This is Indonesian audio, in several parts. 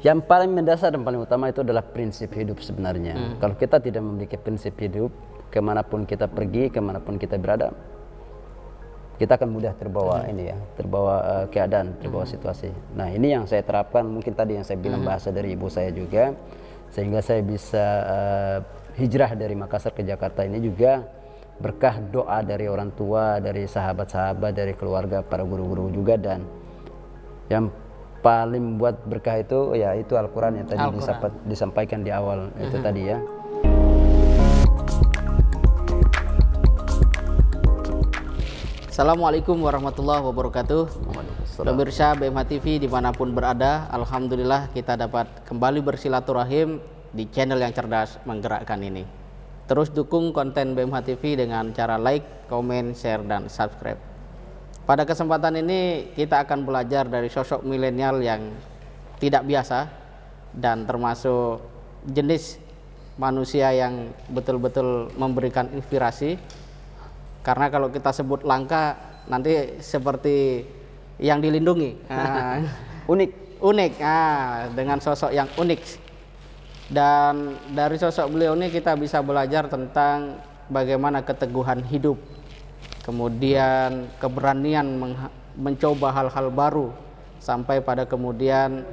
Yang paling mendasar dan paling utama itu adalah prinsip hidup sebenarnya. Kalau kita tidak memiliki prinsip hidup, kemanapun kita pergi, kemanapun kita berada, kita akan mudah terbawa ini ya, terbawa keadaan, terbawa situasi. Nah ini yang saya terapkan, mungkin tadi yang saya bilang bahasa dari ibu saya juga, sehingga saya bisa hijrah dari Makassar ke Jakarta ini juga berkah doa dari orang tua, dari sahabat-sahabat, dari keluarga, para guru-guru juga, dan yang paling buat berkah itu ya itu Al-Quran yang tadi disampaikan di awal itu tadi ya. Assalamualaikum warahmatullahi wabarakatuh. Pemirsa BMH TV dimanapun berada, alhamdulillah kita dapat kembali bersilaturahim di channel yang cerdas menggerakkan ini. Terus dukung konten BMH TV dengan cara like, komen, share, dan subscribe. Pada kesempatan ini kita akan belajar dari sosok milenial yang tidak biasa dan termasuk jenis manusia yang betul-betul memberikan inspirasi. Karena kalau kita sebut langka nanti seperti yang dilindungi. Unik. Dengan sosok yang unik. Dan dari sosok beliau ini kita bisa belajar tentang bagaimana keteguhan hidup, kemudian keberanian mencoba hal-hal baru, sampai pada kemudian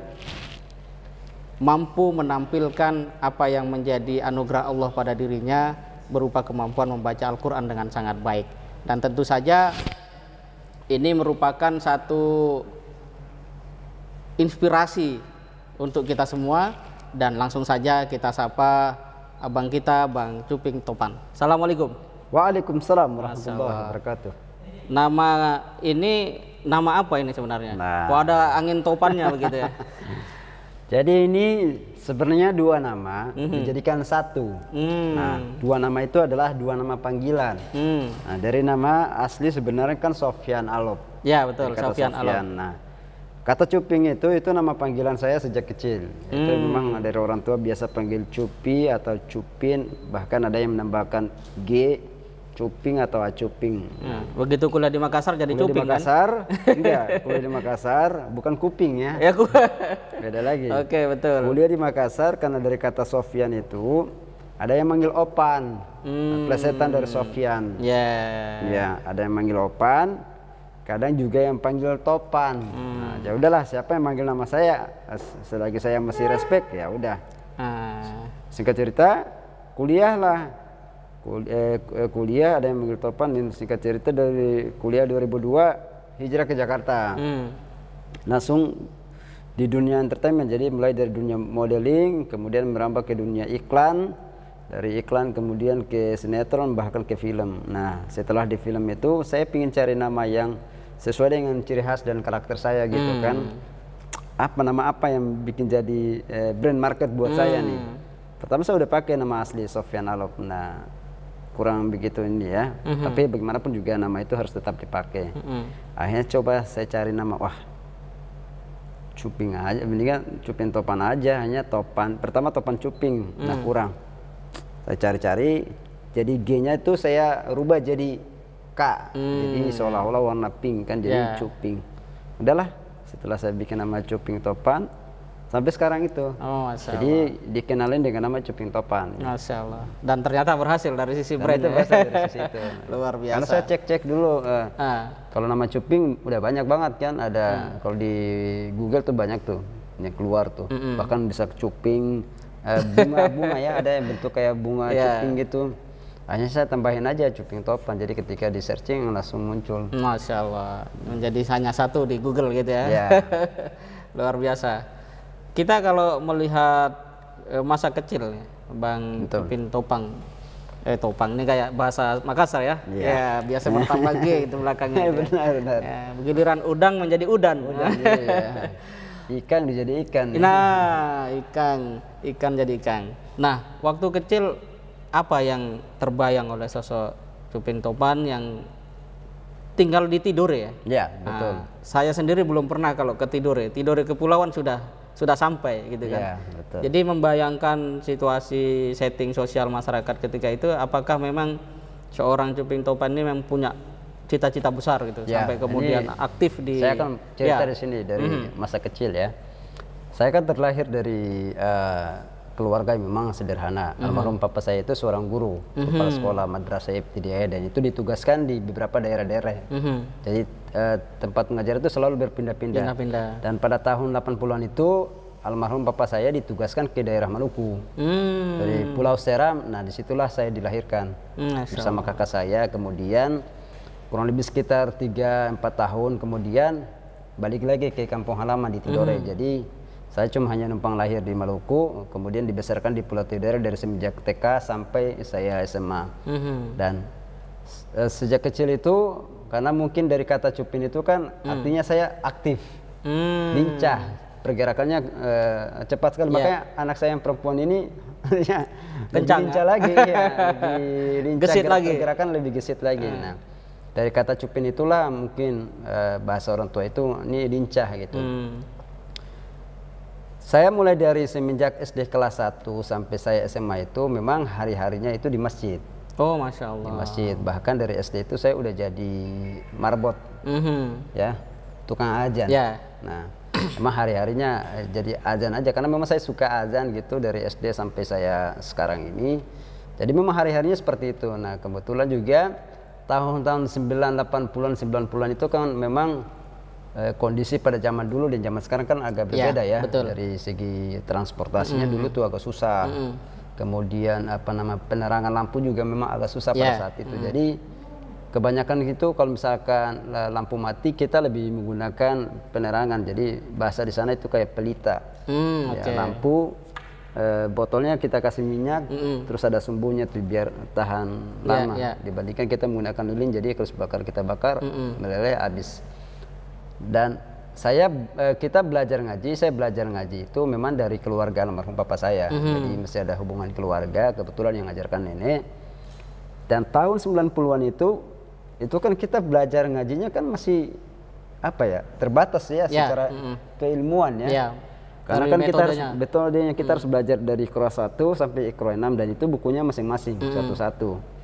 mampu menampilkan apa yang menjadi anugerah Allah pada dirinya berupa kemampuan membaca Al-Quran dengan sangat baik. Dan tentu saja ini merupakan satu inspirasi untuk kita semua. Dan langsung saja kita sapa abang kita, Bang Cuping Topan. Assalamualaikum. Waalaikumsalam warahmatullahi wabarakatuh. Nama ini nama apa ini sebenarnya? Kok ada angin topannya begitu ya? Jadi ini sebenarnya dua nama dijadikan satu. Nah, dua nama itu adalah dua nama panggilan. Nah, dari nama asli sebenarnya kan Sofyan Alop. Ya betul, Sofyan Alop. Nah, kata Cuping itu nama panggilan saya sejak kecil. Itu memang dari orang tua biasa panggil Cupi atau Cupin, bahkan ada yang menambahkan G, Cuping atau Acuping. Begitu kuliah di Makassar jadi kuliah Cuping di Makassar, kan? Enggak, kuliah di Makassar bukan kuping ya. Beda lagi. Oke, betul. Kuliah di Makassar karena dari kata Sofyan itu ada yang manggil Opan, plesetan dari Sofyan. Ya, ada yang manggil Opan. Kadang juga yang panggil Topan. Nah, ya udahlah, siapa yang manggil nama saya, selagi saya masih respect ya udah. Singkat cerita, kuliah lah. Kuliah ada yang manggil Topan, dan singkat cerita dari kuliah 2002 hijrah ke Jakarta. Langsung di dunia entertainment, jadi mulai dari dunia modeling, kemudian merambah ke dunia iklan, dari iklan kemudian ke sinetron, bahkan ke film. Nah, setelah di film itu saya ingin cari nama yang sesuai dengan ciri khas dan karakter saya gitu kan. Nama apa yang bikin jadi brand market buat saya nih. Pertama saya udah pakai nama asli Sofyan Alop. Nah, kurang begitu ini ya. Tapi bagaimanapun juga nama itu harus tetap dipakai. Akhirnya coba saya cari nama, wah Cuping aja, mendingan Cuping Topan aja, hanya Topan. Pertama Topan Cuping, nah kurang. Saya cari-cari, jadi G-nya itu saya rubah jadi K, jadi seolah-olah warna pink kan, jadi Cuping. Udahlah, setelah saya bikin nama Cuping Topan, sampai sekarang itu. Jadi dikenalin dengan nama Cuping Topan. Masya Allah. Dan ternyata berhasil dari sisi brand. Itu berhasil dari sisi itu. Luar biasa. Karena saya cek dulu, kalau nama Cuping udah banyak banget kan, ada kalau di Google tuh banyak tuh yang keluar tuh. Bahkan bisa Cuping, bunga-bunga ya, ada yang bentuk kayak bunga cuping gitu. Hanya saya tambahin aja Cuping Topan, jadi ketika di searching langsung muncul. Masya Allah, menjadi hanya satu di Google gitu ya. Luar biasa. Kita kalau melihat masa kecil Bang Cuping Topang, Topang ini kayak bahasa Makassar ya. Ya biasa bertambah G itu belakangnya. Benar. Giliran udang menjadi udan. Ikan jadi ikan. Nah, ikan jadi ikan. Nah, waktu kecil apa yang terbayang oleh sosok Cuping Topan yang tinggal di Tidore ya? Ya, betul. Saya sendiri belum pernah kalau ke Tidore. Tidore Kepulauan sudah sampai gitu kan. Ya, betul. Jadi membayangkan situasi setting sosial masyarakat ketika itu, apakah memang seorang Cuping Topan ini memang punya cita-cita besar gitu sampai kemudian aktif di. Saya akan cerita di sini dari masa kecil ya. Saya kan terlahir dari keluarga yang memang sederhana. Almarhum papa saya itu seorang guru, kepala sekolah madrasah ibtidaiyah, dan itu ditugaskan di beberapa daerah-daerah. Jadi tempat mengajar itu selalu berpindah-pindah. Dan pada tahun 80-an itu almarhum papa saya ditugaskan ke daerah Maluku. Dari Pulau Seram. Nah, disitulah saya dilahirkan bersama kakak saya. Kemudian kurang lebih sekitar 3-4 tahun kemudian balik lagi ke kampung halaman di Tidore. Jadi saya cuma hanya numpang lahir di Maluku, kemudian dibesarkan di Pulau Tidore dari semenjak TK sampai saya SMA. Dan sejak kecil itu, karena mungkin dari kata cupin itu kan artinya saya aktif, lincah, pergerakannya cepat sekali. Makanya anak saya yang perempuan ini lebih lincah lagi, lebih lincah, pergerakan lebih gesit lagi. Nah, dari kata cupin itulah mungkin bahasa orang tua itu ini lincah gitu. Saya mulai dari semenjak SD kelas 1 sampai saya SMA itu memang hari-harinya itu di masjid. Oh, Masya Allah. Di masjid. Bahkan dari SD itu saya udah jadi marbot, ya, tukang azan. Nah, memang hari-harinya jadi azan aja karena memang saya suka azan gitu dari SD sampai saya sekarang ini. Jadi memang hari-harinya seperti itu. Nah, kebetulan juga tahun-tahun 80-an 90-an itu kan memang kondisi pada zaman dulu dan zaman sekarang kan agak berbeda ya. Dari segi transportasinya dulu tuh agak susah. Kemudian penerangan lampu juga memang agak susah pada saat itu. Jadi kebanyakan itu kalau misalkan lampu mati kita lebih menggunakan penerangan. Jadi bahasa di sana itu kayak pelita. Lampu botolnya kita kasih minyak, terus ada sumbunya tuh biar tahan lama. Dibandingkan kita menggunakan lilin, jadi kalau kita bakar meleleh habis. Dan saya kita belajar ngaji, saya belajar ngaji itu memang dari keluarga almarhum papa saya. Jadi masih ada hubungan keluarga, kebetulan yang ngajarkan nenek. Dan tahun 90-an itu kan kita belajar ngajinya kan masih terbatas ya secara keilmuan ya. Karena kan kita harus metodenya kita harus belajar dari Iqra 1 sampai Iqra 6 dan itu bukunya masing-masing satu-satu.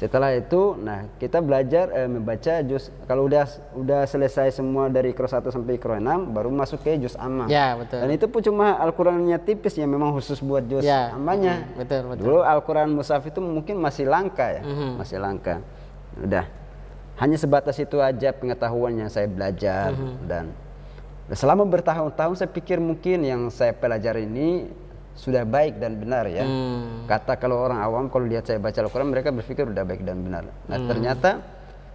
Setelah itu, nah kita belajar membaca juz. Kalau udah selesai semua dari Iqra 1 sampai Iqra 6, baru masuk ke juz amma. Dan itu pun cuma Al-Qurannya tipis ya, memang khusus buat juz ammanya. Dulu Al-Quran mushaf itu mungkin masih langka ya, masih langka. Udah, hanya sebatas itu aja pengetahuan yang saya belajar. Dan selama bertahun-tahun saya pikir mungkin yang saya pelajari ini sudah baik dan benar ya. Kata kalau orang awam kalau lihat saya baca Al-Quran mereka berpikir udah baik dan benar. Nah ternyata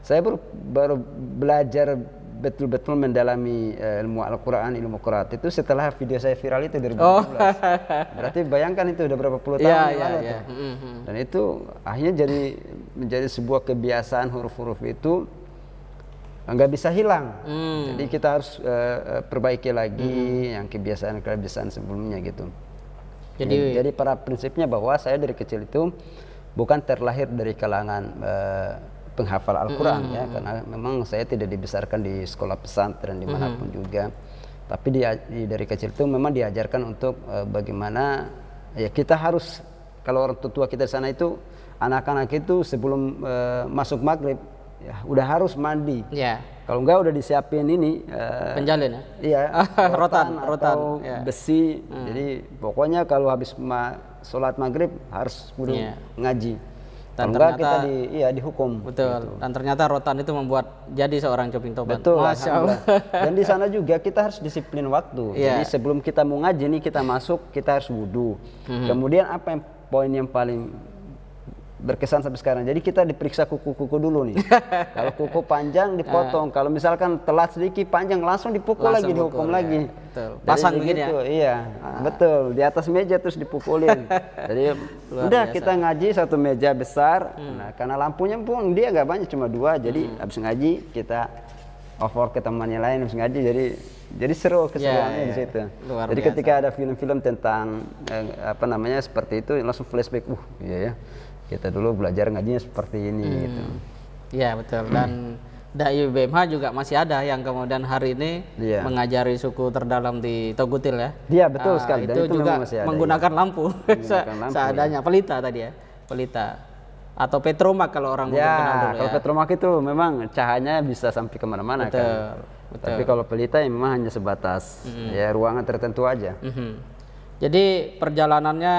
saya baru belajar betul-betul mendalami ilmu Al-Quran, ilmu Qiraat itu setelah video saya viral itu 2012. Berarti bayangkan itu udah berapa puluh tahun yang lalu tuh. Dan itu akhirnya menjadi sebuah kebiasaan, huruf-huruf itu nggak bisa hilang. Jadi kita harus perbaiki lagi yang kebiasaan sebelumnya gitu. Jadi pada prinsipnya bahwa saya dari kecil itu bukan terlahir dari kalangan penghafal Al-Quran ya, karena memang saya tidak dibesarkan di sekolah pesantren dimanapun juga. Tapi dari kecil itu memang diajarkan untuk bagaimana ya kita harus, kalau orang tua kita di sana itu anak-anak itu sebelum masuk maghrib ya udah harus mandi. Kalau enggak udah disiapin ini penjalin ya? Iya, rotan atau ya. besi. Jadi pokoknya kalau habis sholat maghrib harus kudu ngaji. Dan kalau enggak kita dihukum. Betul. Gitu. Dan ternyata rotan itu membuat jadi seorang cuping toban. Betul. Masya Allah. Dan di sana juga kita harus disiplin waktu. Jadi sebelum kita mau ngaji nih kita masuk kita harus wudu. Kemudian apa yang poin yang paling berkesan sampai sekarang. Jadi kita diperiksa kuku-kuku dulu nih. Kalau kuku panjang dipotong, kalau misalkan telat sedikit panjang langsung dipukul lagi, dihukum lagi. Pasang begini ya? Iya, betul. Di atas meja terus dipukulin. Jadi udah kita ngaji satu meja besar. Nah, karena lampunya pun dia nggak banyak, cuma 2. Jadi habis ngaji kita over ke temannya lain habis ngaji. Jadi seru keseruannya di situ. Jadi ketika ada film-film tentang seperti itu langsung flashback. Iya ya. Kita dulu belajar ngajinya seperti ini gitu. Iya betul. Dan Dai BMH juga masih ada yang kemudian hari ini mengajari suku terdalam di Togutil ya. Iya betul sekali. Dan itu juga masih ada, menggunakan lampu seadanya. Pelita tadi ya, pelita atau petromak kalau orang kenal dulu kalau petromak itu memang cahayanya bisa sampai kemana-mana kan. Tapi kalau pelita memang hanya sebatas ya ruangan tertentu aja. Jadi perjalanannya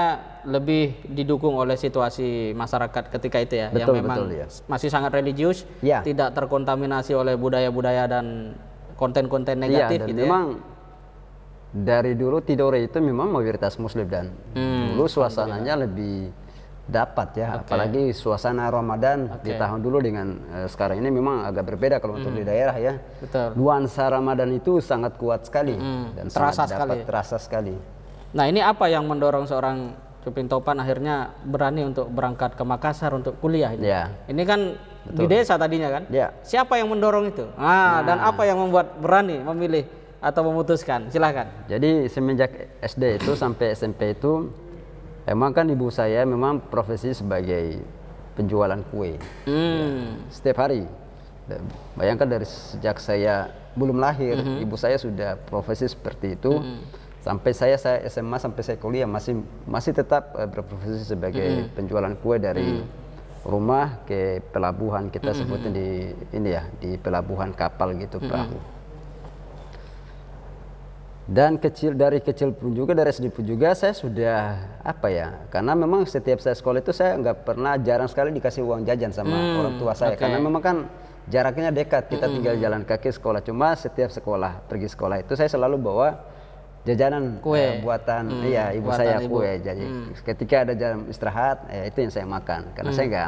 lebih didukung oleh situasi masyarakat ketika itu ya, betul, yang memang betul, ya. masih sangat religius, ya. Tidak terkontaminasi oleh budaya-budaya dan konten-konten negatif dan gitu memang dari dulu Tidore itu memang mayoritas Muslim dan dulu suasananya lebih dapat ya, apalagi suasana Ramadan di tahun dulu dengan sekarang ini memang agak berbeda kalau untuk di daerah ya. Betul. Nuansa Ramadan itu sangat kuat sekali dan terasa terasa sekali. Nah, ini apa yang mendorong seorang Cuping Topan akhirnya berani untuk berangkat ke Makassar untuk kuliah ini? Ini kan di desa tadinya kan? Siapa yang mendorong itu? Dan apa yang membuat berani memilih atau memutuskan? Silahkan. Jadi semenjak SD itu sampai SMP itu emang kan ibu saya memang profesi sebagai penjualan kue. Setiap hari. Bayangkan dari sejak saya belum lahir, ibu saya sudah profesi seperti itu. Sampai saya SMA sampai saya kuliah masih tetap berprofesi sebagai penjualan kue dari rumah ke pelabuhan, kita sebutin di ini ya, di pelabuhan kapal gitu, perahu. Dan dari kecil pun juga, dari SD pun juga saya sudah apa ya, karena memang setiap saya sekolah itu saya jarang sekali dikasih uang jajan sama orang tua saya, karena memang kan jaraknya dekat, kita tinggal jalan kaki sekolah. Cuma setiap pergi sekolah itu saya selalu bawa jajanan kue buatan ibu saya, kue. Jadi ketika ada jam istirahat itu yang saya makan, karena saya nggak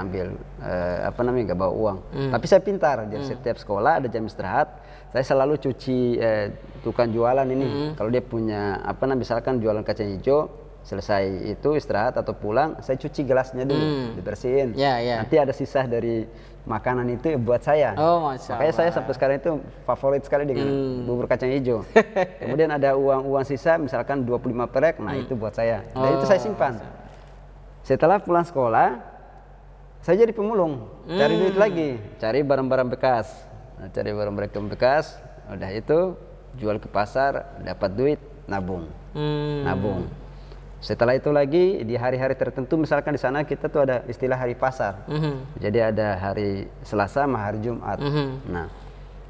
ambil nggak bawa uang. Tapi saya pintar, jadi setiap sekolah ada jam istirahat saya selalu cuci tukang jualan ini. Kalau dia punya misalkan jualan kacang hijau, selesai itu istirahat atau pulang saya cuci gelasnya dulu, dibersihin. Nanti ada sisa dari makanan itu buat saya. Makanya saya sampai sekarang itu favorit sekali dengan bubur kacang hijau. Kemudian ada uang sisa misalkan 25 perek, nah itu buat saya. Dan itu saya simpan. Setelah pulang sekolah saya jadi pemulung, cari duit lagi, cari barang-barang bekas. Cari barang-barang bekas, udah itu jual ke pasar, dapat duit, nabung. Setelah itu lagi di hari-hari tertentu, misalkan di sana kita tuh ada istilah hari pasar. Jadi ada hari Selasa sama hari Jumat. Nah,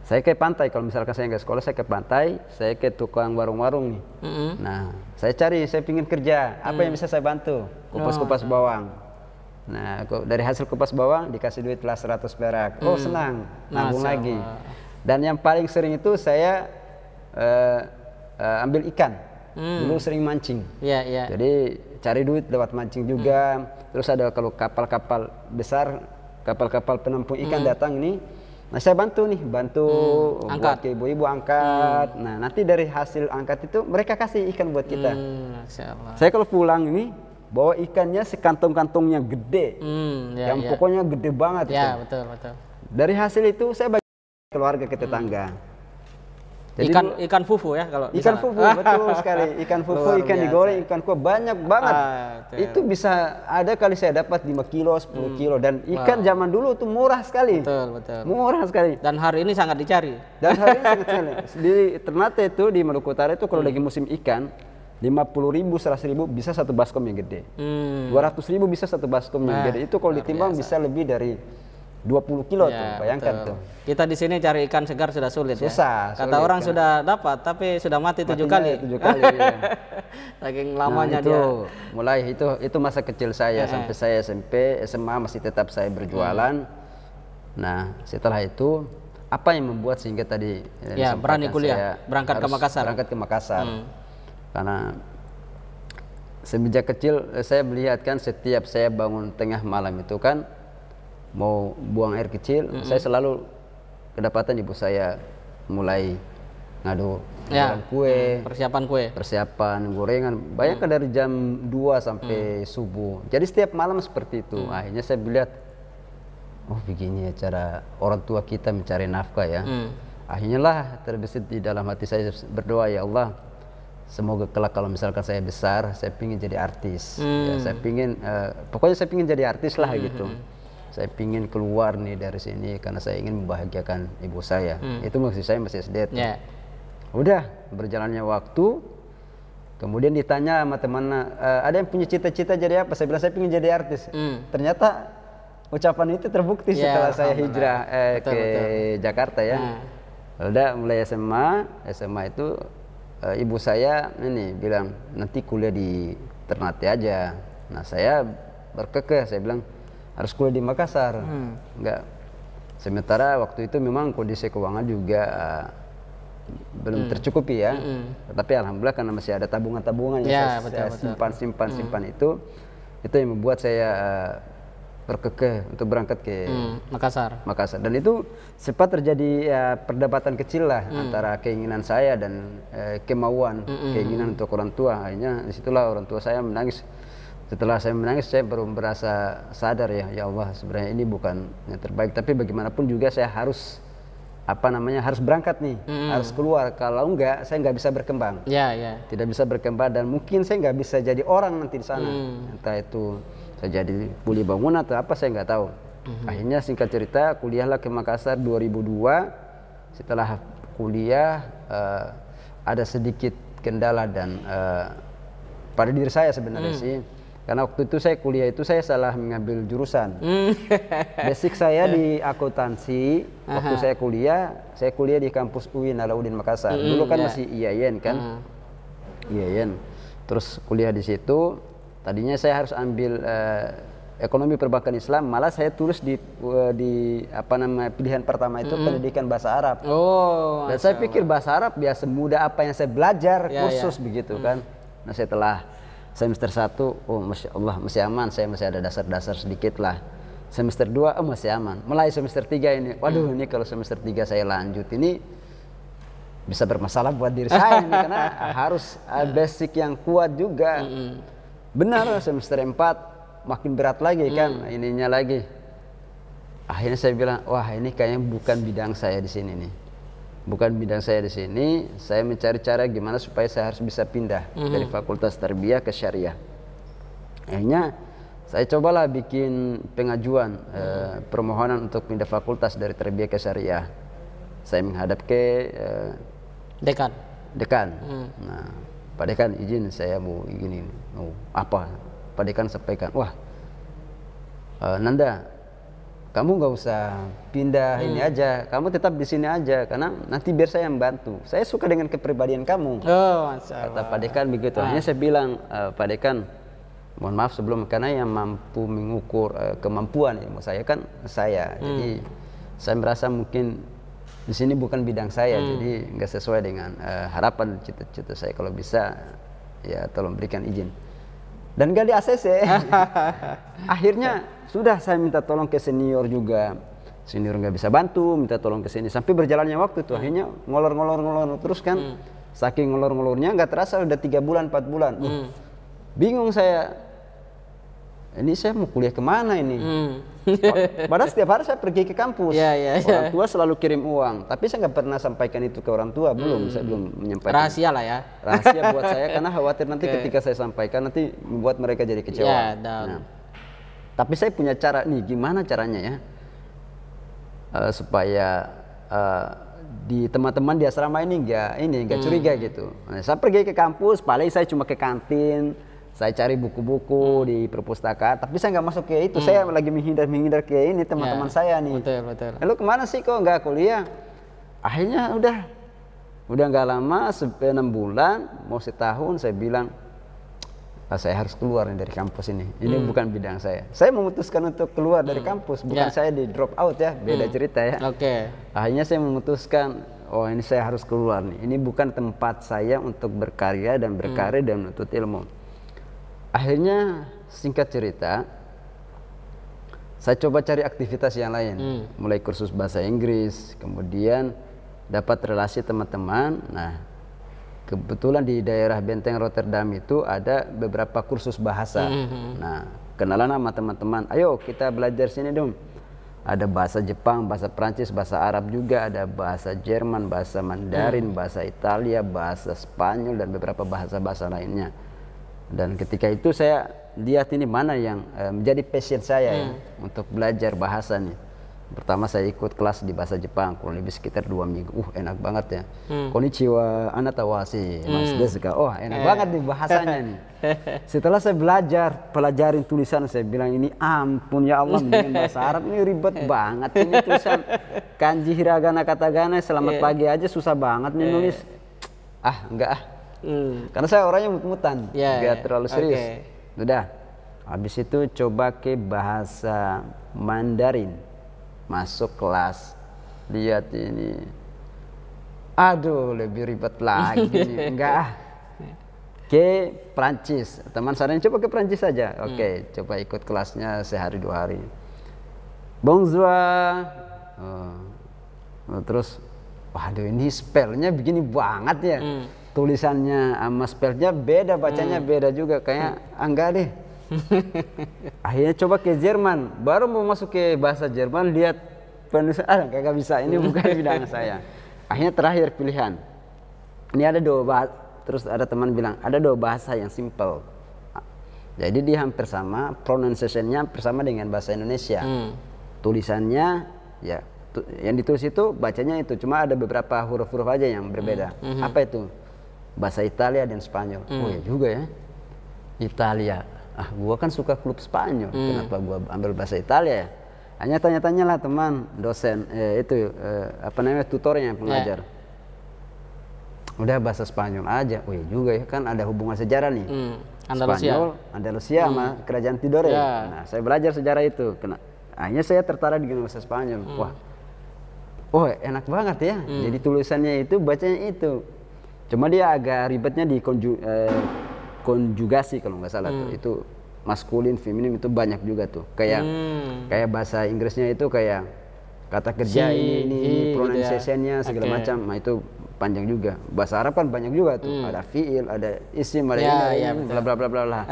saya ke pantai, kalau misalkan saya nggak sekolah, saya ke pantai, saya ke tukang warung-warung nih. Nah, saya pingin kerja, apa yang bisa saya bantu? Kupas-kupas bawang. Nah, dari hasil kupas bawang dikasih duit lah 100 perak. Senang, nabung lagi. Dan yang paling sering itu saya ambil ikan. Dulu sering mancing. Jadi cari duit lewat mancing juga. Terus ada kalau kapal-kapal besar, kapal-kapal penampung ikan datang ini, nah saya bantu buat ke ibu-ibu angkat. Nah, nanti dari hasil angkat itu mereka kasih ikan buat kita. Saya kalau pulang ini bawa ikannya sekantong-kantongnya gede, yang pokoknya gede banget. Betul. Dari hasil itu saya bagi keluarga, ke tetangga. Jadi ikan fufu ya, kalau ikan fufu, betul sekali. Ikan fufu, ikan digoreng, ikan kuah banyak banget. Itu bisa ada kali saya dapat 5 kilo, 10 kilo. Dan ikan zaman dulu tuh murah sekali. Betul. Murah sekali. Dan hari ini sangat dicari. Di Ternate itu, di Maluku Utara itu kalau lagi musim ikan, 50.000, 100.000 bisa satu baskom yang gede. 200.000 bisa satu baskom yang gede. Itu kalau ditimbang bisa lebih dari 20 kilo tuh, bayangkan tuh. Kita di sini cari ikan segar sudah sulit. Susah, ya. Kata orang sudah dapat, tapi sudah mati 7 kali. 7 kali. Saking lamanya itu, dia. Mulai itu masa kecil saya sampai saya SMP, SMA masih tetap saya berjualan. Nah, setelah itu apa yang membuat sehingga tadi berani kuliah, berangkat ke Makassar. Karena semenjak kecil saya melihat kan setiap saya bangun tengah malam itu kan mau buang air kecil, saya selalu kedapatan ibu saya mulai ngadu kue, persiapan gorengan. Bayangkan dari jam 2 sampai subuh. Jadi setiap malam seperti itu. Akhirnya saya melihat, begini ya cara orang tua kita mencari nafkah ya. Akhirnya lah terbesit di dalam hati saya berdoa, ya Allah, semoga kelak kalau misalkan saya besar, saya pingin jadi artis. Ya, saya pingin, pokoknya saya pingin jadi artis lah gitu. Saya pingin keluar nih dari sini karena saya ingin membahagiakan ibu saya. Itu maksud saya masih SD. Udah berjalannya waktu, kemudian ditanya sama teman, ada yang punya cita-cita jadi apa? Saya bilang saya pingin jadi artis. Ternyata ucapan itu terbukti setelah saya hijrah ke Jakarta ya. Udah mulai SMA itu ibu saya ini bilang nanti kuliah di Ternate aja. Nah saya berkekeh, saya bilang harus kuliah di Makassar. Enggak. Sementara waktu itu memang kondisi keuangan juga belum tercukupi ya. Tapi alhamdulillah karena masih ada tabungan-tabungan yang saya simpan itu yang membuat saya berkekeh untuk berangkat ke Makassar. Dan itu sempat terjadi perdebatan kecil lah antara keinginan saya dan keinginan untuk orang tua. Akhirnya disitulah orang tua saya menangis. Setelah saya menangis, saya baru merasa sadar ya Allah, sebenarnya ini bukan yang terbaik. Tapi bagaimanapun juga saya harus harus berangkat nih, harus keluar. Kalau enggak, saya nggak bisa berkembang. Tidak bisa berkembang dan mungkin saya nggak bisa jadi orang nanti di sana. Entah itu saya jadi kuli bangunan atau apa, saya nggak tahu. Akhirnya singkat cerita, kuliahlah ke Makassar 2002. Setelah kuliah ada sedikit kendala dan pada diri saya sebenarnya sih. Karena waktu itu saya kuliah itu saya salah mengambil jurusan. Basic saya di akuntansi. Waktu saya kuliah di kampus UIN Alauddin Makassar. Dulu kan masih IAIN kan. IAIN. Terus kuliah di situ. Tadinya saya harus ambil ekonomi perbankan Islam. Malah saya tulis di pilihan pertama itu pendidikan bahasa Arab. Dan saya pikir bahasa Arab ya semudah apa yang saya belajar kursus begitu kan. Nah setelah semester 1, oh Masya Allah masih aman, saya masih ada dasar-dasar sedikit lah. Semester 2, oh masih aman. Mulai semester 3 ini, waduh ini kalau semester 3 saya lanjut ini bisa bermasalah buat diri saya ini, karena harus basic yang kuat juga. Benar, semester 4 makin berat lagi kan, ininya lagi. Akhirnya saya bilang, wah ini kayaknya bukan bidang saya di sini nih. Bukan bidang saya di sini. Saya mencari cara gimana supaya saya harus bisa pindah dari Fakultas Tarbiyah ke Syariah. Akhirnya saya cobalah bikin pengajuan permohonan untuk pindah fakultas dari Tarbiyah ke Syariah. Saya menghadap ke dekan. Nah, Pak Dekan izin saya mau gini. Apa? Pak Dekan sampaikan, wah Nanda, kamu nggak usah pindah ini aja, kamu tetap di sini aja, karena nanti biar saya yang bantu. Saya suka dengan kepribadian kamu. Kata Pak Dekan begitu. Hanya saya bilang, Pak Dekan, mohon maaf sebelum, karena yang mampu mengukur kemampuan ilmu saya kan saya. Jadi saya merasa mungkin di sini bukan bidang saya, jadi nggak sesuai dengan harapan cita-cita saya. Kalau bisa, ya tolong berikan izin. Dan gak di ACC. Akhirnya sudah saya minta tolong ke senior juga. Senior nggak bisa bantu, minta tolong ke sini. Sampai berjalannya waktu tuh, akhirnya ngolor terus kan. Saking ngolor-ngolornya nggak terasa udah 3 bulan, 4 bulan. Bingung saya. Ini saya mau kuliah kemana ini? Padahal setiap hari saya pergi ke kampus. Orang tua selalu kirim uang, tapi saya nggak pernah sampaikan itu ke orang tua. Saya belum menyampaikan. Rahasia lah ya. Rahasia buat saya, karena khawatir nanti ketika saya sampaikan nanti membuat mereka jadi kecewa. Nah, tapi saya punya cara nih, gimana caranya ya supaya di teman-teman di asrama ini nggak curiga gitu. Nah, saya pergi ke kampus, paling saya cuma ke kantin. Saya cari buku-buku di perpustakaan, tapi saya nggak masuk ke itu. Saya lagi menghindar ke ini teman-teman saya nih. Betul. Lalu kemana sih kok nggak kuliah? Akhirnya udah nggak lama, 6 bulan, mau setahun, saya bilang, saya harus keluar dari kampus ini. Ini bukan bidang saya. Saya memutuskan untuk keluar dari kampus, bukan saya di drop out ya, beda cerita ya. Akhirnya saya memutuskan, oh ini saya harus keluar nih. Ini bukan tempat saya untuk berkarya dan berkarir dan menuntut ilmu. Akhirnya singkat cerita, saya coba cari aktivitas yang lain, mulai kursus bahasa Inggris, kemudian dapat relasi teman-teman. Nah, kebetulan di daerah Benteng Rotterdam itu ada beberapa kursus bahasa. Nah, kenalan sama teman-teman, ayo kita belajar sini dong. Ada bahasa Jepang, bahasa Prancis, bahasa Arab juga, ada bahasa Jerman, bahasa Mandarin, bahasa Italia, bahasa Spanyol, dan beberapa bahasa-bahasa lainnya. Dan ketika itu saya lihat ini mana yang menjadi passion saya ya, untuk belajar bahasa nih. Pertama saya ikut kelas di bahasa Jepang, kurang lebih sekitar 2 minggu. Enak banget ya. Konnichiwa, anatawasi, mas desuka. Enak banget nih bahasanya nih. Setelah saya pelajarin tulisan, saya bilang ini ampun ya Allah, dengan bahasa Arab ini ribet banget ini tulisan. Kanji, hiragana, katakana, selamat pagi aja susah banget nih nulis. Enggak. Karena saya orangnya mut-mutan, biar terlalu serius. Udah. Habis itu coba ke bahasa Mandarin. Masuk kelas, lihat ini, aduh lebih ribet lagi nih. Enggak. Ke Prancis, teman saya coba ke Prancis saja. Oke, coba ikut kelasnya sehari 2 hari. Bonjour. Terus, waduh ini spellnya begini banget ya. Tulisannya sama spellnya beda, bacanya beda juga. Kayak enggak deh. Akhirnya coba ke Jerman, baru mau masuk ke bahasa Jerman, lihat penulisan, kagak bisa, ini bukan bidang saya. Akhirnya terakhir pilihan, ini ada 2 bahasa, terus ada teman bilang ada 2 bahasa yang simple, jadi dia hampir sama, pronunciation-nya hampir sama dengan bahasa Indonesia. Tulisannya ya yang ditulis itu bacanya itu, cuma ada beberapa huruf-huruf aja yang berbeda. Apa itu? Bahasa Italia dan Spanyol. Ya juga ya, Italia. Gua kan suka klub Spanyol, kenapa gua ambil bahasa Italia ya? Hanya tanya-tanya lah teman, dosen, tutornya yang pengajar. Udah bahasa Spanyol aja. Ya juga ya, kan ada hubungan sejarah nih. Spanyol, Andalusia sama Kerajaan Tidore. Nah, saya belajar sejarah itu. Akhirnya saya tertarik dengan bahasa Spanyol. Enak banget ya. Jadi tulisannya itu, bacanya itu. Cuma dia agak ribetnya di konjugasi kalau nggak salah tuh. Itu maskulin, feminin itu banyak juga tuh. Kayak bahasa Inggrisnya itu kayak kata kerja ini pronunciation-nya segala macam. Nah itu panjang juga. Bahasa Arab kan banyak juga tuh. Ada fiil, ada isim, ada ini, bla bla bla bla bla.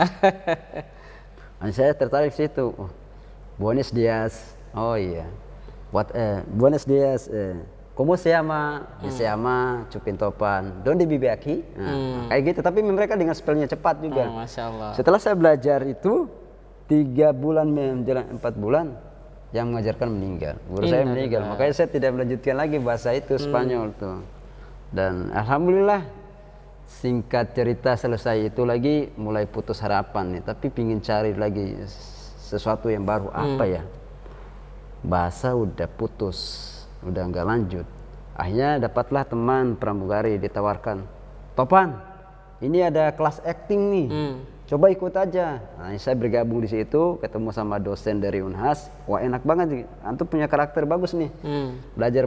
Nah, saya tertarik situ. Buenos dias. Buenos dias. Como se llama? Se llama Cupin Topan. Donde vive aquí? Kayak gitu. Tapi mereka dengan spellnya cepat juga. Masya Allah. Setelah saya belajar itu 3 bulan menjelang 4 bulan, yang mengajarkan meninggal. Guru saya meninggal. Makanya saya tidak melanjutkan lagi bahasa itu Spanyol tuh. Dan alhamdulillah singkat cerita selesai itu lagi mulai putus harapan nih. Tapi pingin cari lagi sesuatu yang baru. Apa ya? Bahasa udah putus. Udah nggak lanjut. Akhirnya dapatlah teman pramugari, ditawarkan, Topan, ini ada kelas acting nih, coba ikut aja. Nah, saya bergabung di situ, ketemu sama dosen dari Unhas. Enak banget, antum punya karakter bagus nih. Belajar,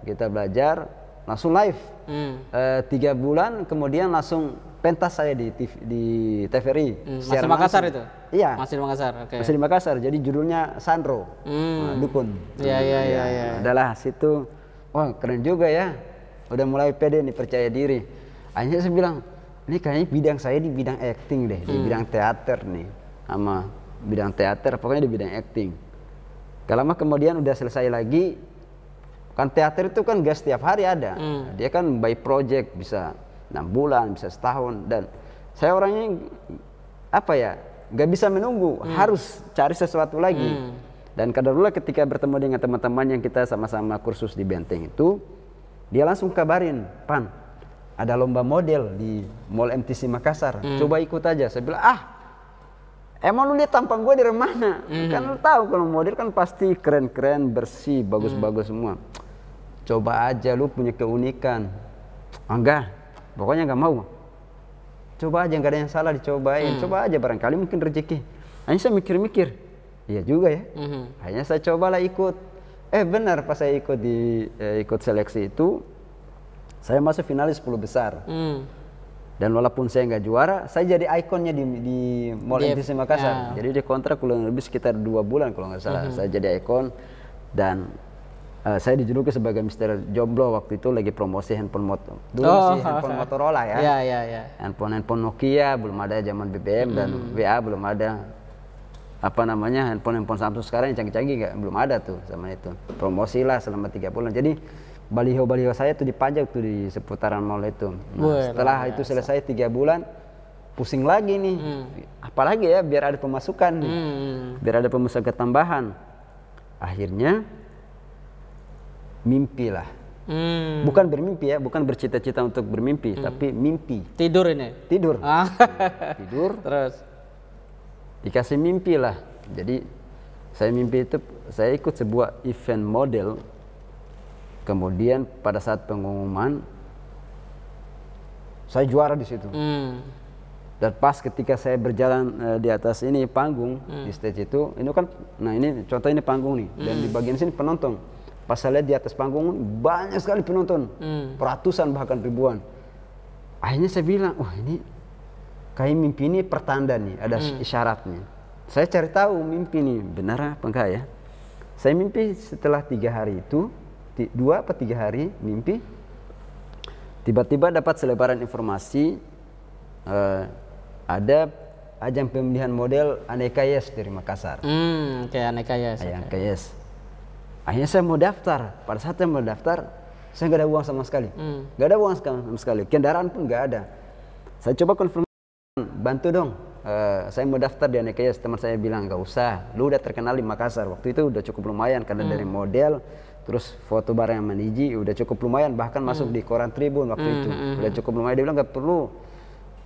kita belajar, langsung live. 3 bulan kemudian langsung pentas saya di TVRI. Masih di Makassar itu? Iya. Masih di Makassar. Masih di Makassar. Jadi judulnya Sandro. Dukun. Iya. Adalah situ. Keren juga ya. Udah mulai pede nih, percaya diri. Akhirnya saya bilang, ini kayaknya bidang saya di bidang acting deh, di bidang teater nih. Sama bidang teater, pokoknya di bidang acting. Lama kemudian udah selesai lagi. Kan teater itu kan gak setiap hari ada. Dia kan by project, bisa 6 bulan, bisa setahun. Dan saya orangnya gak bisa menunggu, harus cari sesuatu lagi. Dan kadarullah ketika bertemu dengan teman-teman yang kita sama-sama kursus di Benteng itu, dia langsung kabarin, Pan, ada lomba model di Mall MTC Makassar, coba ikut aja. Saya bilang, emang lu lihat tampang gue dari mana? Kan lu tahu kalau model kan pasti keren-keren, bersih, bagus-bagus semua. Coba aja, lu punya keunikan. Enggak, pokoknya nggak mau. Coba aja, nggak ada yang salah dicobain. Coba aja, barangkali mungkin rezeki. Akhirnya saya mikir-mikir, iya juga ya. Akhirnya saya cobalah ikut. Benar, pas saya ikut seleksi itu, saya masuk finalis 10 besar. Dan walaupun saya nggak juara, saya jadi ikonnya di Mall MTC Makassar. Jadi di kontrak kurang lebih sekitar 2 bulan kalau nggak salah. Saya jadi ikon dan saya dijuluki sebagai Mister Jomblo waktu itu, lagi promosi handphone handphone Motorola ya. Iya. Handphone Nokia belum ada, zaman BBM dan WA belum ada. Handphone Samsung sekarang yang canggih-canggih belum ada tuh zaman itu. Promosi lah selama 3 bulan. Jadi baliho-baliho saya tuh dipajang tuh di seputaran mall itu. Setelah itu selesai 3 bulan, pusing lagi nih. Apalagi ya, biar ada pemasukan nih. Biar ada pemasukan tambahan. akhirnya mimpilah. Bukan bermimpi ya, bukan bercita-cita untuk bermimpi, tapi mimpi. Tidur ini? Tidur. Tidur. Terus? Dikasih mimpi lah. Jadi saya mimpi itu, saya ikut sebuah event model. Kemudian pada saat pengumuman, saya juara di situ. Dan pas ketika saya berjalan di atas ini panggung, di stage itu, ini kan, nah ini contoh ini panggung nih, dan di bagian sini penonton. Pas saya lihat di atas panggung banyak sekali penonton, ratusan bahkan ribuan. Akhirnya saya bilang, wah ini kayak mimpi ini pertanda nih, ada isyaratnya. Saya cari tahu mimpi ini benar apa enggak ya. Saya mimpi setelah 3 hari itu, 2 atau 3 hari mimpi, tiba-tiba dapat selebaran informasi ada ajang pemilihan model Aneka Yes dari Makassar. Kayak Aneka Yes. Aneka Yes. Akhirnya saya mau daftar. Pada saat saya mau daftar, saya nggak ada uang sama sekali. Nggak ada uang sama sekali. Kendaraan pun nggak ada. Saya coba konfirmasi, bantu dong. Saya mau daftar di Aneka Yes. Teman saya bilang nggak usah. Lu udah terkenal di Makassar. Waktu itu udah cukup lumayan karena dari model, terus foto bareng sama Niji udah cukup lumayan. Bahkan masuk di koran Tribun waktu itu. Udah cukup lumayan. Dia bilang nggak perlu.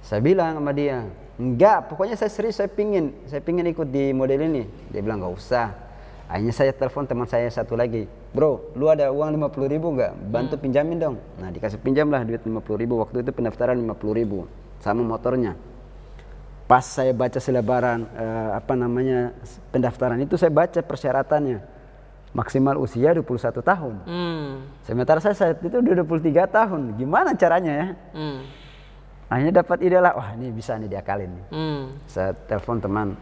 Saya bilang sama dia, enggak. Pokoknya saya serius. Saya pingin ikut di model ini. Dia bilang nggak usah. Akhirnya saya telepon teman saya satu lagi, bro, lu ada uang 50.000 nggak? Bantu pinjamin dong. Nah dikasih pinjam lah duit 50.000. Waktu itu pendaftaran 50.000 sama motornya. Pas saya baca selebaran pendaftaran itu, saya baca persyaratannya maksimal usia 21 tahun. Sementara saya saat itu udah 23 tahun. Gimana caranya ya? Akhirnya dapat ide lah, wah ini bisa nih diakalin nih. Saya telepon teman,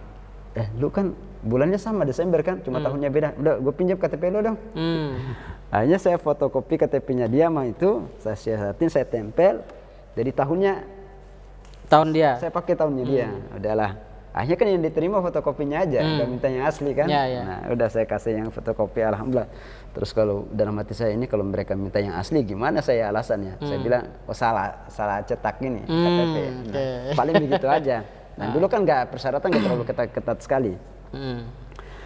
lu kan bulannya sama Desember kan, cuma tahunnya beda. Udah, gue pinjam KTP lo dong. Akhirnya saya fotokopi KTP-nya dia mah itu, saya siasatin, saya tempel. Jadi tahun dia. Saya pakai tahunnya dia. Udahlah. Akhirnya kan yang diterima fotokopinya aja, nggak minta yang asli kan. Nah, udah saya kasih yang fotokopi, alhamdulillah. Terus kalau dalam hati saya ini, kalau mereka minta yang asli, gimana saya alasannya? Saya bilang, oh salah cetak ini KTP. Nah, paling begitu aja. Nah, dulu kan persyaratan nggak terlalu ketat sekali.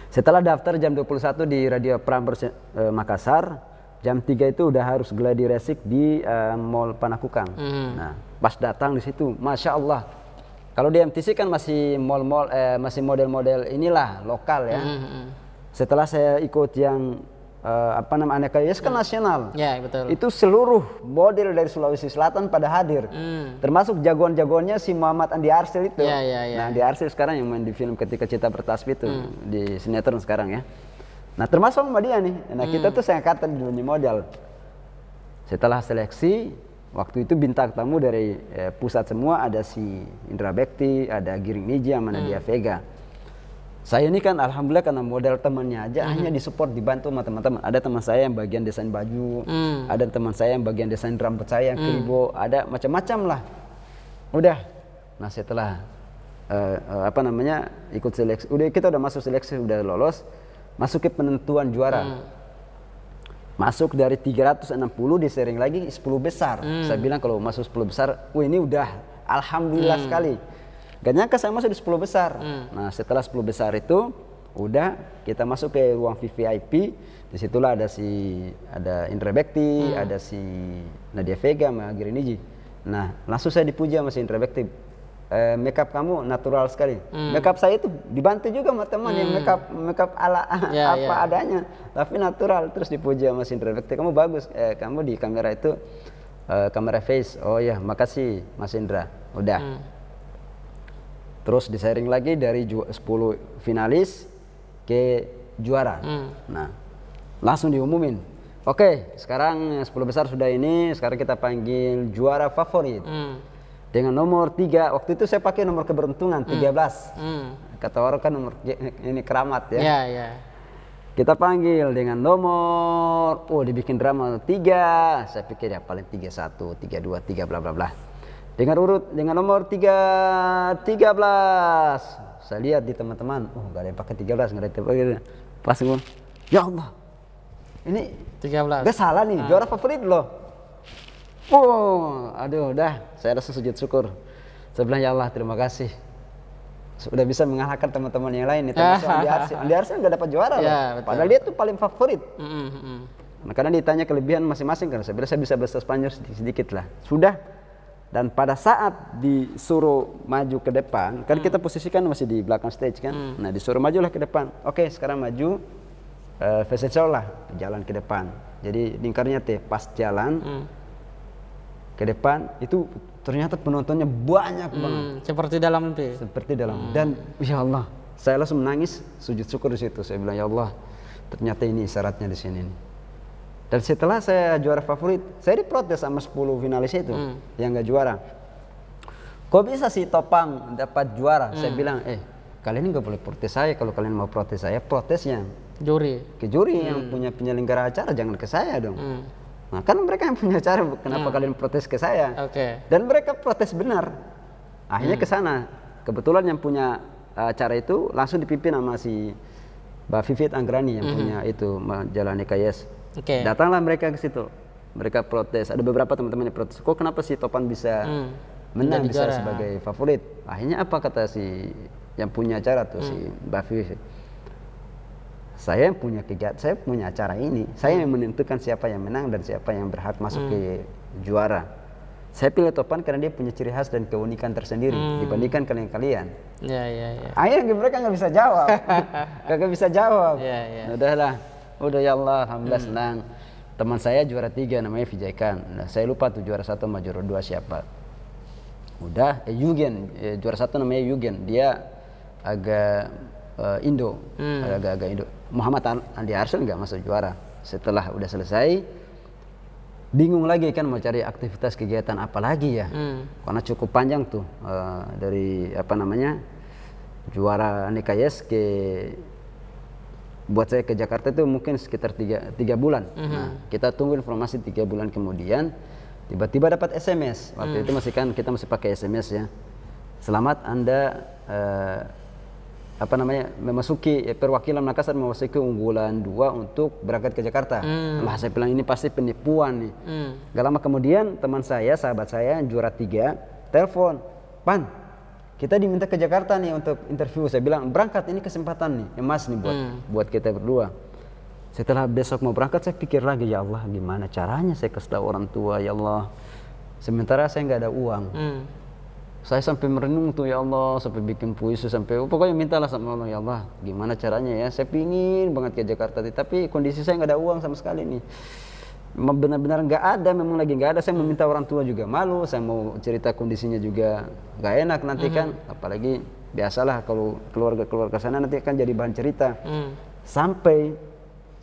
Setelah daftar jam 21 di Radio Prambors Makassar, jam 3 itu udah harus gladi resik di Mall Panakukang. Nah, pas datang di situ, masya Allah. Kalau di MTC kan masih mall-mall, masih model-model inilah lokal ya. Setelah saya ikut yang Aneka Yes kan nasional. Ya, betul. Itu seluruh model dari Sulawesi Selatan pada hadir. Termasuk jagoan-jagoannya si Muhammad Andi Arsil itu. Nah, Andi Arsil sekarang yang main di film Ketika Cinta Bertasbih itu, di sinetron sekarang ya. Nah, termasuk sama dia nih. Nah, kita tuh seangkatan di dunia model. Setelah seleksi, waktu itu bintang tamu dari pusat semua, ada si Indra Bekti, ada Giring Niji, sama Nadia Vega. Saya ini kan alhamdulillah karena model temannya aja hanya disupport, dibantu sama teman-teman. Ada teman saya yang bagian desain baju, ada teman saya yang bagian desain rambut saya yang kribo, ada macam-macam lah. Udah. Nah, setelah ikut seleksi, kita udah masuk seleksi, udah lolos, masuk ke penentuan juara. Masuk dari 360 disering lagi 10 besar. Saya bilang kalau masuk 10 besar, wah ini udah alhamdulillah sekali. Gak nyangka saya masuk di 10 besar. Nah, setelah 10 besar itu udah kita masuk ke ruang VIP. Disitulah ada Indra Bekti, ada si Nadia Vega sama Giring Niji. Nah, langsung saya dipuji sama si Indra Bekti. Makeup kamu natural sekali. Makeup saya itu dibantu juga sama teman yang makeup ala adanya, tapi natural. Terus dipuji sama si Indra Bekti, kamu bagus. Kamu di kamera itu kamera face. Oh ya, makasih Mas Indra. Udah. Terus disaring lagi dari 10 finalis ke juara. Nah, langsung diumumin. Oke, sekarang 10 besar sudah ini, sekarang kita panggil juara favorit. Dengan nomor 3, waktu itu saya pakai nomor keberuntungan 13. Kata orang kan nomor ini keramat ya. Kita panggil dengan nomor, dibikin drama 3. Saya pikir ya paling 31, 32, 3 bla bla bla. Dengan nomor 13. Saya lihat di teman-teman, gak ada yang pakai 13, gak ada yang pakai. Pas gue, ya Allah, ini 13. Gak salah nih, juara favorit loh. Aduh, udah, saya rasa sujud syukur. Saya bilang, ya Allah, terima kasih. sudah bisa mengalahkan teman-teman yang lain nih, termasuk Andi Arsyil nggak dapat juara loh. Padahal dia tuh paling favorit. Nah, karena ditanya kelebihan masing-masing kan, saya bilang saya bisa bahasa Spanyol sedikit lah. Sudah. Dan pada saat disuruh maju ke depan, kan kita posisikan masih di belakang stage kan. Nah, disuruh majulah ke depan. Oke, sekarang maju, Fesecol lah jalan ke depan. Jadi lingkarnya teh pas jalan ke depan itu ternyata penontonnya banyak banget. Seperti dalam mimpi. Seperti dalam. Dan ya Allah, saya langsung menangis, sujud syukur di situ. Saya bilang ya Allah, ternyata ini syaratnya di sini nih. Dan setelah saya juara favorit, saya diprotes sama 10 finalis itu yang nggak juara. Kok bisa sih Topang dapat juara? Saya bilang, kalian nggak boleh protes saya. Kalau kalian mau protes saya, protesnya ke juri yang punya penyelenggara acara, jangan ke saya dong. Nah, kan mereka yang punya acara, kenapa kalian protes ke saya? Dan mereka protes benar. Akhirnya ke sana. Kebetulan yang punya acara itu langsung dipimpin sama si Mbak Vivit Anggrani yang punya itu menjalani KYS. Datanglah mereka ke situ. Mereka protes. Ada beberapa teman-teman yang protes. Kok kenapa si Topan bisa menang, bisa sebagai favorit? Akhirnya apa kata si yang punya acara tuh, si Mbak Vivit? Saya punya kegiatan, saya punya acara ini. Saya yang menentukan siapa yang menang dan siapa yang berhak masuk ke juara. Saya pilih Topan karena dia punya ciri khas dan keunikan tersendiri dibandingkan kalian-kalian. Akhirnya mereka nggak bisa jawab, nggak bisa jawab. Udahlah, udah ya Allah, alhamdulillah senang. Teman saya juara 3 namanya Vijaykan. Nah, saya lupa tuh juara 1 sama juara 2 siapa. Udah, Yugen, juara 1 namanya Yugen. Dia agak Indo, agak Indo. Muhammad Andi Arsyil nggak masuk juara. Setelah udah selesai, bingung lagi kan mau cari aktivitas kegiatan apa lagi ya, karena cukup panjang tuh dari apa namanya juara NKS ke buat saya ke Jakarta itu mungkin sekitar 3 bulan. Nah, kita tunggu informasi 3 bulan kemudian tiba-tiba dapat SMS. Waktu itu kita masih pakai SMS ya. Selamat Anda apa namanya memasuki perwakilan Makassar memasuki unggulan 2 untuk berangkat ke Jakarta. Lah saya bilang ini pasti penipuan nih. Gak lama kemudian teman saya, sahabat saya yang juara 3 telepon, Pan, kita diminta ke Jakarta nih untuk interview. Saya bilang berangkat, ini kesempatan nih emas nih buat kita berdua. Setelah besok mau berangkat saya pikir lagi, ya Allah gimana caranya saya kasih tahu orang tua, ya Allah. Sementara saya nggak ada uang. Saya sampai merenung tuh, ya Allah, sampai bikin puisi, sampai pokoknya mintalah sama Allah, ya Allah gimana caranya ya, saya pingin banget ke Jakarta tapi kondisi saya nggak ada uang sama sekali nih, benar-benar nggak ada, memang lagi nggak ada. Saya meminta orang tua juga malu, saya mau cerita kondisinya juga nggak enak nanti kan, apalagi biasalah kalau keluarga sana nanti kan jadi bahan cerita.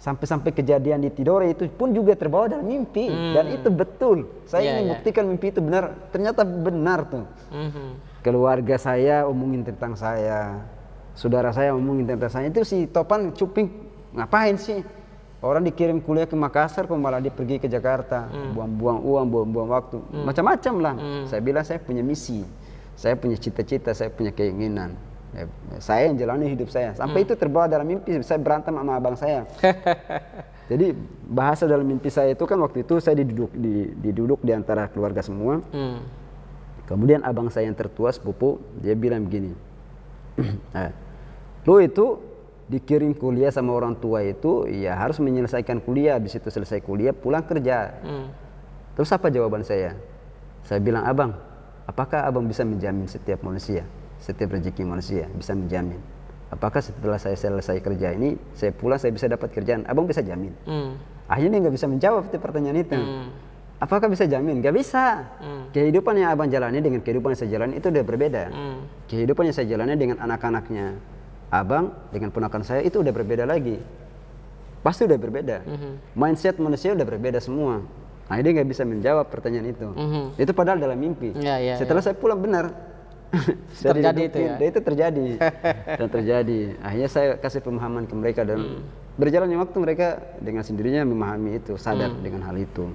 Sampai kejadian di Tidore itu pun juga terbawa dalam mimpi, dan itu betul. Saya ingin buktikan mimpi itu benar, ternyata benar tuh. Keluarga saya omongin tentang saya, saudara saya omongin tentang saya. Itu si Topan Cuping ngapain sih? Orang dikirim kuliah ke Makassar, kok malah dia pergi ke Jakarta, buang-buang uang, buang-buang waktu, macam-macam lah. Saya bilang saya punya misi, saya punya cita-cita, saya punya keinginan. Saya yang jalani hidup saya. Sampai itu terbawa dalam mimpi, saya berantem sama abang saya. Jadi bahasa dalam mimpi saya itu kan waktu itu saya diduduk di antara keluarga semua. Kemudian abang saya yang tertua, sepupu, dia bilang begini, lo itu dikirim kuliah sama orang tua itu ya harus menyelesaikan kuliah, habis itu selesai kuliah pulang kerja. Terus apa jawaban saya? Saya bilang, abang, apakah abang bisa menjamin setiap manusia, setiap rezeki manusia bisa menjamin? Apakah setelah saya selesai kerja ini, saya pulang saya bisa dapat kerjaan? Abang bisa jamin? Akhirnya dia nggak bisa menjawab pertanyaan itu. Apakah bisa jamin? Gak bisa. Kehidupan yang abang jalani dengan kehidupan yang saya jalani itu udah berbeda. Kehidupan yang saya jalani dengan anak-anaknya abang, dengan ponakan saya itu udah berbeda lagi. Pasti udah berbeda. Mindset manusia udah berbeda semua. Nah, dia nggak bisa menjawab pertanyaan itu. Itu padahal dalam mimpi. Setelah saya pulang benar. Terjadi itu ya? Itu terjadi. Dan terjadi. Akhirnya saya kasih pemahaman ke mereka, dan berjalannya waktu mereka dengan sendirinya memahami itu, sadar dengan hal itu.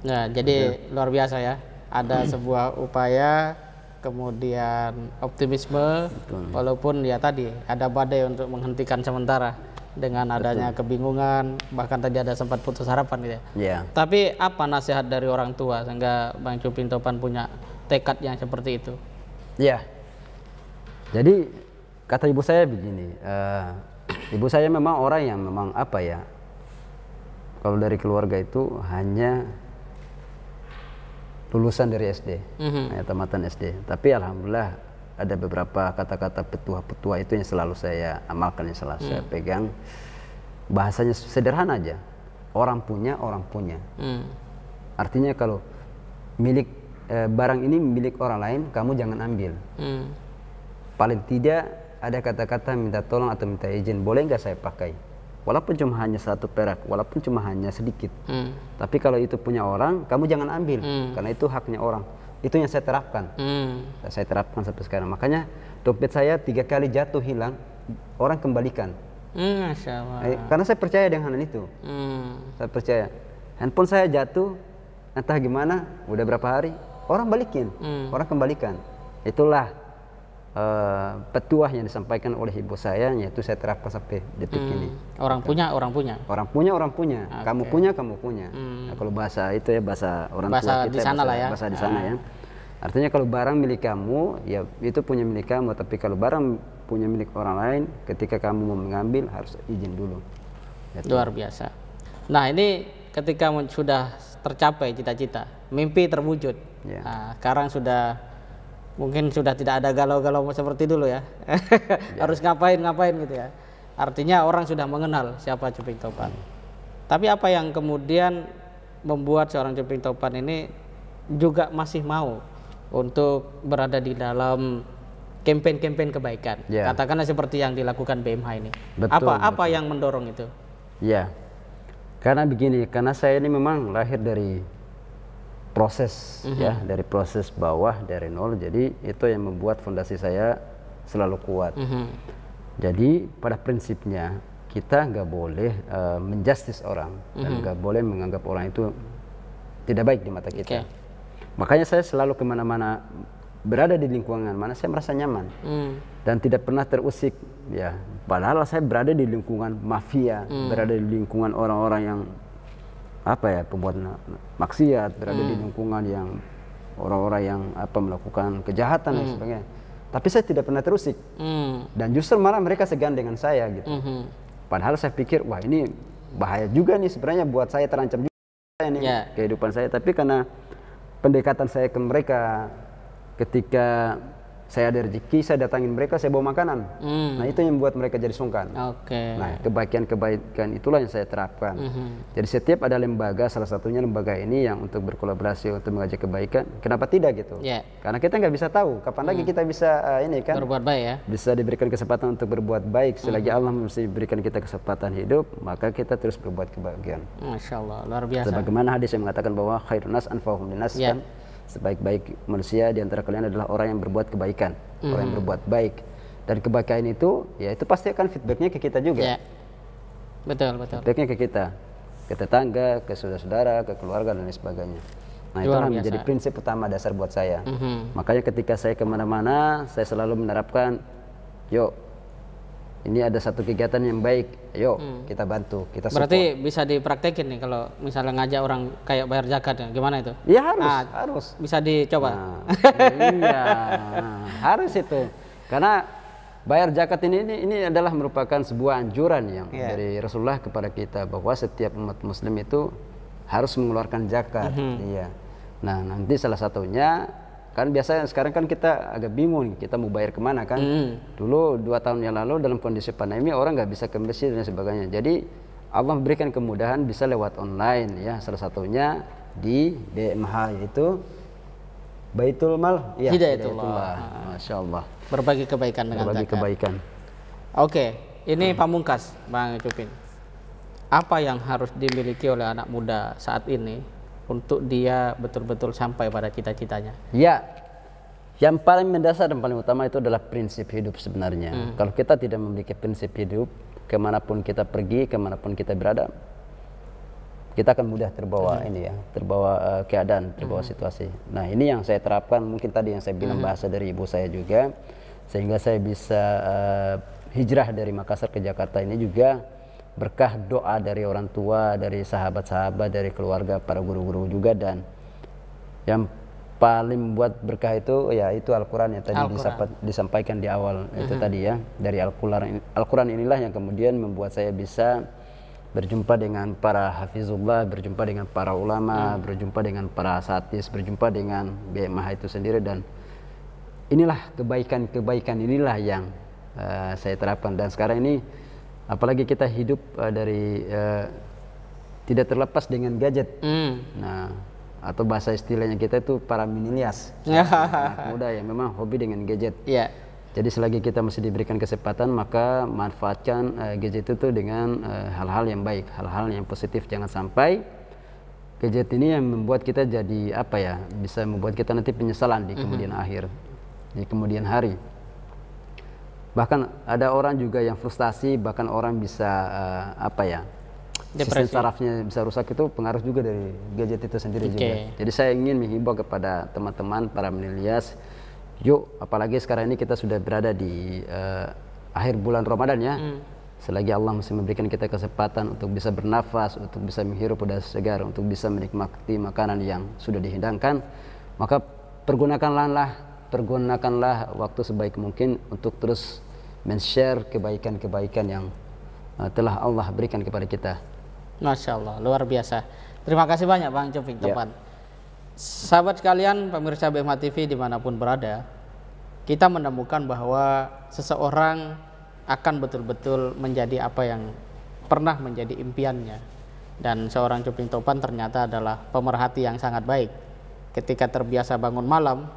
Nah, jadi luar biasa ya. Ada sebuah upaya, kemudian optimisme, walaupun ya tadi ada badai untuk menghentikan sementara dengan adanya kebingungan, bahkan tadi ada sempat putus harapan gitu ya. Tapi apa nasihat dari orang tua sehingga Bang Cuping Topan punya tekad yang seperti itu? Ya, Jadi kata ibu saya begini, ibu saya memang orang yang memang apa ya, kalau dari keluarga itu hanya lulusan dari SD, tamatan SD. Tapi alhamdulillah ada beberapa kata-kata petua-petua itu yang selalu saya amalkan, yang selalu saya pegang. Bahasanya sederhana aja, orang punya, orang punya. Artinya kalau milik barang ini milik orang lain, kamu jangan ambil. Paling tidak ada kata-kata minta tolong atau minta izin, boleh nggak saya pakai? Walaupun cuma hanya 1 perak, walaupun cuma hanya sedikit. Tapi kalau itu punya orang, kamu jangan ambil, karena itu haknya orang. Itu yang saya terapkan. Saya terapkan sampai sekarang. Makanya dompet saya 3 kali jatuh hilang, orang kembalikan. Masya Allah. Karena saya percaya dengan hal itu. Saya percaya. Handphone saya jatuh, entah gimana, udah berapa hari, orang balikin, orang kembalikan. Itulah petuah yang disampaikan oleh ibu saya, yaitu saya terapkan sampai detik ini. Orang punya, orang punya. Orang punya, orang punya. Okay. Kamu punya, kamu punya. Nah, kalau bahasa itu ya bahasa orang tua kita, di sana lah ya. Bahasa di sana ya. Artinya kalau barang milik kamu, ya itu punya milik kamu. Tapi kalau barang punya milik orang lain, ketika kamu mau mengambil harus izin dulu. Gitu. Luar biasa. Nah ini ketika sudah tercapai cita-cita, mimpi terwujud. Yeah. Nah, sekarang mungkin sudah tidak ada galau-galau seperti dulu ya. Harus ngapain gitu ya. Artinya orang sudah mengenal siapa Cuping Topan. Tapi apa yang kemudian membuat seorang Cuping Topan ini juga masih mau untuk berada di dalam kampanye kebaikan? Katakanlah seperti yang dilakukan BMH ini. Apa yang mendorong itu? Ya, karena begini, karena saya ini memang lahir dari proses ya, dari proses bawah, dari nol. Jadi itu yang membuat fondasi saya selalu kuat. Jadi pada prinsipnya kita nggak boleh menjustis orang dan nggak boleh menganggap orang itu tidak baik di mata kita. Makanya saya selalu kemana-mana berada di lingkungan mana saya merasa nyaman dan tidak pernah terusik ya. Padahal saya berada di lingkungan mafia, berada di lingkungan orang-orang yang pembuat maksiat, berada di lingkungan yang orang-orang yang melakukan kejahatan dan sebagainya. Tapi saya tidak pernah terusik. Dan justru malah mereka segan dengan saya gitu. Padahal saya pikir wah ini bahaya juga nih sebenarnya, buat saya terancam juga nih kehidupan saya. Tapi karena pendekatan saya ke mereka, ketika saya ada rezeki, saya datangin mereka, saya bawa makanan. Nah itu yang membuat mereka jadi sungkan. Nah kebaikan itulah yang saya terapkan. Jadi setiap ada lembaga, salah satunya lembaga ini yang untuk berkolaborasi untuk mengajak kebaikan, kenapa tidak gitu? Karena kita nggak bisa tahu kapan lagi kita bisa berbuat baik ya. Bisa diberikan kesempatan untuk berbuat baik. Selagi Allah mesti berikan kita kesempatan hidup, maka kita terus berbuat kebaikan. Masya Allah, luar biasa. Sebagaimana hadis yang mengatakan bahwa khairun nas anfa'uhum linnas, kan? Sebaik-baik manusia di antara kalian adalah orang yang berbuat kebaikan, orang yang berbuat baik. Dan kebaikan itu, ya itu pasti akan feedbacknya ke kita juga. Betul. Feedbacknya ke kita, ke tetangga, ke saudara-saudara, ke keluarga dan lain sebagainya. Nah itulah menjadi prinsip utama dasar buat saya. Makanya ketika saya kemana-mana, saya selalu menerapkan, yuk, ini ada satu kegiatan yang baik, ayo kita bantu, kita support. Berarti bisa dipraktekin nih kalau misalnya ngajak orang kayak bayar zakat ya, gimana itu? Iya harus. Bisa dicoba. Harus itu. Karena bayar zakat ini adalah merupakan sebuah anjuran yang dari Rasulullah kepada kita, bahwa setiap umat muslim itu harus mengeluarkan zakat. Nah nanti salah satunya, kan biasanya sekarang kan kita agak bingung kita mau bayar kemana kan. Dulu 2 tahun yang lalu dalam kondisi pandemi orang nggak bisa ke masjid dan sebagainya. Jadi Allah memberikan kemudahan bisa lewat online ya. Salah satunya di BMH yaitu Baitul Mal. Hidayatullah. Masya Allah. Berbagi kebaikan dengan berbagi zakat. Kebaikan. Oke, ini pamungkas Bang Cuping. Apa yang harus dimiliki oleh anak muda saat ini untuk dia betul-betul sampai pada cita-citanya? Ya, yang paling mendasar dan paling utama itu adalah prinsip hidup sebenarnya. Kalau kita tidak memiliki prinsip hidup, kemanapun kita pergi, kemanapun kita berada, kita akan mudah terbawa terbawa keadaan, terbawa situasi. Nah ini yang saya terapkan, mungkin tadi yang saya bilang bahasa dari ibu saya juga, sehingga saya bisa hijrah dari Makassar ke Jakarta ini juga berkah doa dari orang tua, dari sahabat-sahabat, dari keluarga, para guru-guru juga. Dan yang paling membuat berkah itu ya itu Al-Quran yang tadi disampaikan di awal itu tadi ya, dari Al-Quran inilah yang kemudian membuat saya bisa berjumpa dengan para hafizullah, berjumpa dengan para ulama, berjumpa dengan para satis, berjumpa dengan BMH itu sendiri, dan inilah kebaikan inilah yang saya terapkan. Dan sekarang ini apalagi kita hidup dari tidak terlepas dengan gadget. Nah, atau bahasa istilahnya kita itu para milenials, anak muda yang memang hobi dengan gadget. Jadi selagi kita masih diberikan kesempatan, maka manfaatkan gadget itu dengan hal-hal yang baik, hal-hal yang positif. Jangan sampai gadget ini yang membuat kita jadi apa ya, bisa membuat kita nanti penyesalan di kemudian akhir, di kemudian hari. Bahkan ada orang juga yang frustasi, bahkan orang bisa apa ya, sistem sarafnya bisa rusak, itu pengaruh juga dari gadget itu sendiri juga. Jadi saya ingin menghimbau kepada teman-teman para milenials, yuk, apalagi sekarang ini kita sudah berada di akhir bulan Ramadan ya. Selagi Allah masih memberikan kita kesempatan untuk bisa bernafas, untuk bisa menghirup udara segar, untuk bisa menikmati makanan yang sudah dihidangkan, maka pergunakanlah waktu sebaik mungkin untuk terus men-share kebaikan-kebaikan yang telah Allah berikan kepada kita. Masya Allah, luar biasa. Terima kasih banyak Bang Cuping Topan. Sahabat sekalian, pemirsa BMH TV dimanapun berada, kita menemukan bahwa seseorang akan betul-betul menjadi apa yang pernah menjadi impiannya. Dan seorang Cuping Topan ternyata adalah pemerhati yang sangat baik. Ketika terbiasa bangun malam,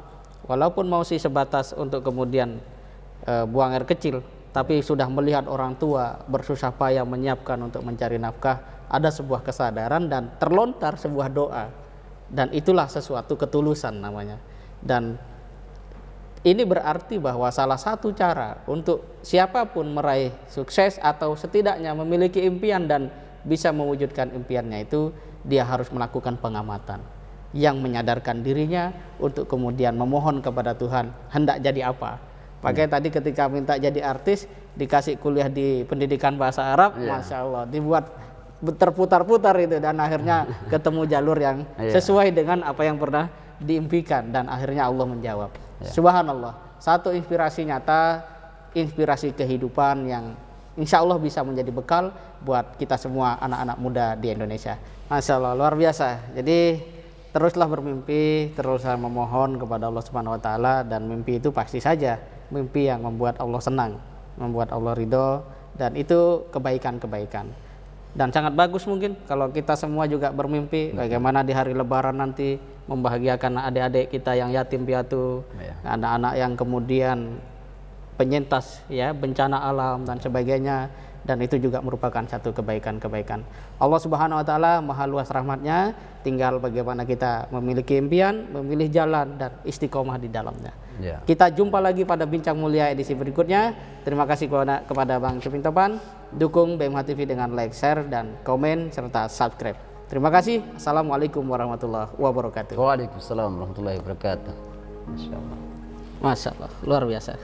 walaupun mau sih sebatas untuk kemudian buang air kecil, tapi sudah melihat orang tua bersusah payah menyiapkan untuk mencari nafkah, ada sebuah kesadaran dan terlontar sebuah doa, dan itulah sesuatu ketulusan namanya. Dan ini berarti bahwa salah satu cara untuk siapapun meraih sukses atau setidaknya memiliki impian dan bisa mewujudkan impiannya, itu dia harus melakukan pengamatan yang menyadarkan dirinya untuk kemudian memohon kepada Tuhan hendak jadi apa. Pakai tadi ketika minta jadi artis, dikasih kuliah di pendidikan bahasa Arab, Masya Allah, dibuat terputar-putar itu, dan akhirnya ketemu jalur yang sesuai dengan apa yang pernah diimpikan, dan akhirnya Allah menjawab. Subhanallah, satu inspirasi nyata, inspirasi kehidupan yang insya Allah bisa menjadi bekal buat kita semua anak-anak muda di Indonesia. Masya Allah, luar biasa. Jadi teruslah bermimpi, teruslah memohon kepada Allah Subhanahu Wa Taala, dan mimpi itu pasti saja mimpi yang membuat Allah senang, membuat Allah ridho, dan itu kebaikan-kebaikan. Dan sangat bagus mungkin kalau kita semua juga bermimpi bagaimana di hari Lebaran nanti membahagiakan adik-adik kita yang yatim piatu, anak-anak yang kemudian penyintas ya bencana alam dan sebagainya, dan itu juga merupakan satu kebaikan-kebaikan. Allah Subhanahu Wa Taala maha luas rahmatnya, tinggal bagaimana kita memiliki impian, memilih jalan dan istiqomah di dalamnya. Kita jumpa lagi pada Bincang Mulia edisi berikutnya. Terima kasih kepada Bang Cuping Topan. Dukung BMH TV dengan like, share, dan komen serta subscribe. Terima kasih. Assalamualaikum warahmatullahi wabarakatuh. Waalaikumsalam warahmatullahi wabarakatuh. Masya Allah. Masya Allah, luar biasa.